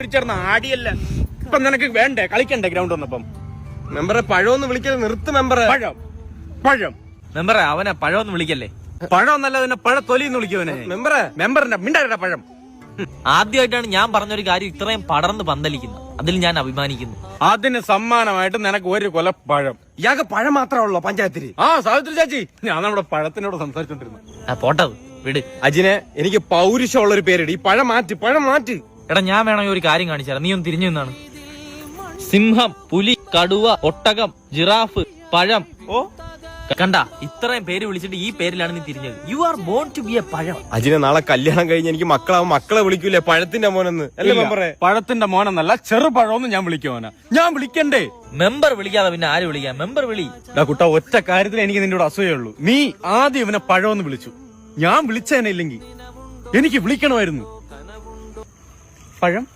ആടിയല്ല ഇപ്പൊ നിനക്ക് വേണ്ടേ കളിക്കണ്ടേ ഗ്രൗണ്ട് വന്നപ്പം മെമ്പറെ പഴമൊന്ന് വിളിക്കരുത്, നിർത്ത് മെമ്പറെ. പഴം പഴം മെമ്പറെ അവനെ പഴമൊന്നും വിളിക്കല്ലേ. പഴം എന്നല്ല പിന്നെ പഴത്തൊലിന്ന് വിളിക്കുവനെ മെമ്പറെ. മെമ്പറിന്റെ മിണ്ടാ പഴം. ആദ്യമായിട്ടാണ് ഞാൻ പറഞ്ഞൊരു കാര്യം ഇത്രയും പടർന്ന് പന്തലിക്കുന്നത്. അതിൽ ഞാൻ അഭിമാനിക്കുന്നു. അതിന് സമ്മാനമായിട്ട് നിനക്ക് ഒരു കൊല പഴം. ഇയാൾക്ക് പഴം മാത്രമേ ഉള്ളൂ പഞ്ചായത്തില്? ആ സാവിത്രി ചാച്ചി, ഞാൻ നമ്മുടെ പഴത്തിനോട് സംസാരിച്ചോണ്ടിരുന്നു. പോട്ടത് വിട്. അജിനെ, എനിക്ക് പൗരുഷമുള്ള ഒരു പേരിട്. ഈ പഴം മാറ്റ്, പഴം മാറ്റ്. എടാ ഞാൻ വേണമെങ്കിൽ ഒരു കാര്യം കാണിച്ചാൽ നീ ഒന്ന് തിരിഞ്ഞു നിന്നാണ്. സിംഹം, പുലി, കടുവ, ഒട്ടകം, ജിറാഫ്, പഴം. ഓ കണ്ട, ഇത്രയും പേര് വിളിച്ചിട്ട് ഈ പേരിലാണ് നീ തിരിഞ്ഞത്. You are born to be a pazham. അജിനെ, നാളെ കല്യാണം കഴിഞ്ഞ് എനിക്ക് മക്കളാവും, മക്കളെ വിളിക്കൂലേ പഴത്തിന്റെ മോനെന്ന്? അല്ലേ മെമ്പറെ? പഴത്തിന്റെ മോനെന്നല്ല, ചെറുപഴമെന്ന് ഞാൻ വിളിക്കുവാനാ. ഞാൻ വിളിക്കണ്ടേ? മെമ്പർ വിളിക്കാതെ പിന്നെ ആര് വിളിക്കാം? മെമ്പർ വിളി. കുട്ട, ഒറ്റ കാര്യത്തിൽ എനിക്ക് നിന്നോട് അസൂയുള്ളൂ. നീ ആദ്യം ഇവനെ പഴമെന്ന് വിളിച്ചു. ഞാൻ വിളിച്ചേനെ ഇല്ലെങ്കിൽ എനിക്ക് വിളിക്കണമായിരുന്നു പഴം.